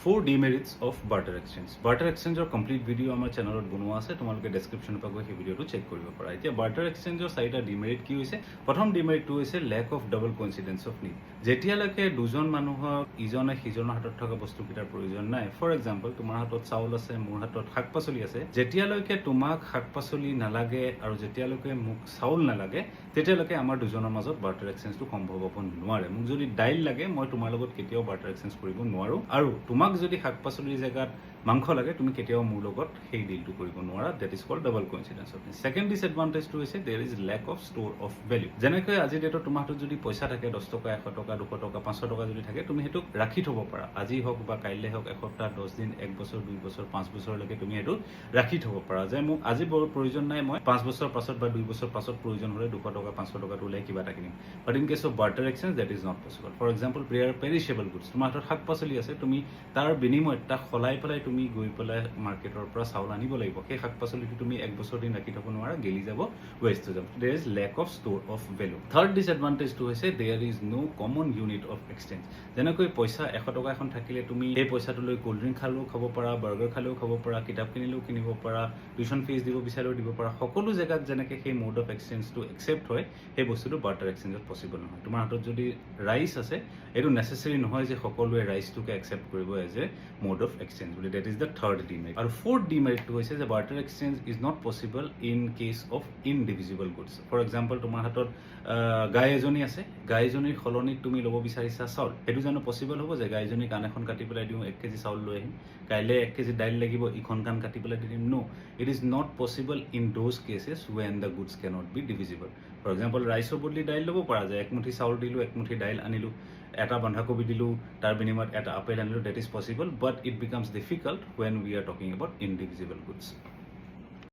4 demerits of barter exchange. Barter exchange or complete video আমাৰ চেনেলত বনোৱা আছে, তোমালোকে ডেসক্ৰিপচনৰ পৰা গৈ সেই ভিডিওটো চেক কৰিব পাৰা। এতিয়া barter exchange ৰ চাৰিটা ডিমেৰিট কি হৈছে? প্ৰথম ডিমেৰিটটো হৈছে lack of double coincidence of need. যেতিয়ালৈকে দুজন মানুহক ইজনে সিজনৰ হাতত থকা বস্তুকেইটাৰ প্ৰয়োজন নাই, ফৰ এক্সাম্পল তোমাৰ হাতত চাউল আছে, মোৰ হাতত শাক-পাচলি আছে, যেতিয়ালৈকে তোমাক শাক-পাচলি নালাগে আৰু যেতিয়ালৈকে মোক চাউল নালাগে, তেতিয়ালৈকে আমাৰ দুজনৰ মাজত barter exchangeটো সম্ভৱ হ'ব নোৱাৰে। মোক যদি দাইল লাগে, মই তোমাৰ লগত কেতিয়াও barter exchange কৰিব নোৱাৰো, আৰু তোমাক যদি শাক-পাচলিৰ জেগাত মাংস লাগে, তুমি কেতিয়াও মোৰ লগত সেই ডিলটো কৰিব নোৱাৰা। That is called double coincidence of need. Second ডিসএডভান্টেজটো হৈছে there is lack of store of value. যেনেকৈ আজি ডেটত তোমাৰ হাতত যদি পইচা থাকে 10 টকা, 100 টকা, 200 টকা, 500 টকা যদি থাকে, তুমি সেইটোক ৰাখি থ'ব পাৰা। আজি হওক বা কাইলৈ হওক, এসপ্তাহ, 10 দিন, 1 বছৰ, 2 বছৰ, 5 বছৰলৈকে তুমি সেইটো ৰাখি থ'ব পাৰা। যে মোক আজি বৰ প্ৰয়োজন নাই, মই 5 বছৰ পাছত বা 2 বছৰ পাছত প্ৰয়োজন হ'লে 200 টকা, 500 টকাটো ওলাই কিবা এটা কিনিম। But in case of barter exchange that is not possible. For example perishable goods, তোমাৰ হাতত শাক-পাচলি আছে, তুমি তাৰ বিনিময়ত তাক সলাই পেলাই তুমি গৈ পেলাই মাৰ্কেটৰ পৰা চাউল আনিব লাগিব। সেই শাক-পাচলিটো তুমি 1 বছৰ দিন ৰাখি থ'ব নোৱাৰা, গেলি যাব, ৱেষ্ট হৈ যাব। There is lack of store of value. Third ডিসএডভান্টেজটো হৈছে there is no common unit of exchange. যেনেকৈ পইচা 100 টকা এখন থাকিলে তুমি সেই পইচাটো লৈ কোল্ড ড্ৰিংক খালেও খাব পাৰা, বাৰ্গাৰ খালেও খাব পাৰা, কিতাপ কিনিলেও কিনিব পাৰা, টিউশ্যন ফিজ দিব বিচাৰিলেও দিব পাৰা। সকলো জেগাত যেনেকৈ সেই মোড অফ এক্সচেঞ্জটো একচেপ্ট হয়, সেই বস্তুটো বাৰ্টাৰ এক্সচেঞ্জত পচিবল নহয়। তোমাৰ হাতত যদি ৰাইচ আছে, এইটো নেচেচাৰী নহয় যে সকলোৱে ৰাইচটোকে একচেপ্ট কৰিব as a mode of exchange বুলি। That is the third demerit. আৰু ফ'ৰ্থ ডিমেৰিটটো হৈছে যে barter exchange is not possible in case of indivisible goods. For example তোমাৰ হাতত গাই এজনী আছে, গাইজনীৰ সলনিত তুমি ল'ব বিচাৰিছা চাউল। সেইটো জানো পচিবল হ'ব যে গাইজনীৰ কাণ এখন কাটি পেলাই দিওঁ, 1 কেজি চাউল লৈ আহিম, কাইলৈ 1 কেজি দাইল লাগিব, ইখন কাণ কাটি পেলাই দি দিম? No, it is not possible in those cases when the goods cannot be divisible. For example ৰাইচৰ বদলি দাইল ল'ব পৰা যায়। 1 মুঠি চাউল দিলোঁ, 1 মুঠি দাইল আনিলোঁ, এটা বন্ধাকবি দিলোঁ, তাৰ বিনিময়ত এটা আপেল আনিলোঁ, that is possible, but it becomes difficult when we are talking about indivisible goods.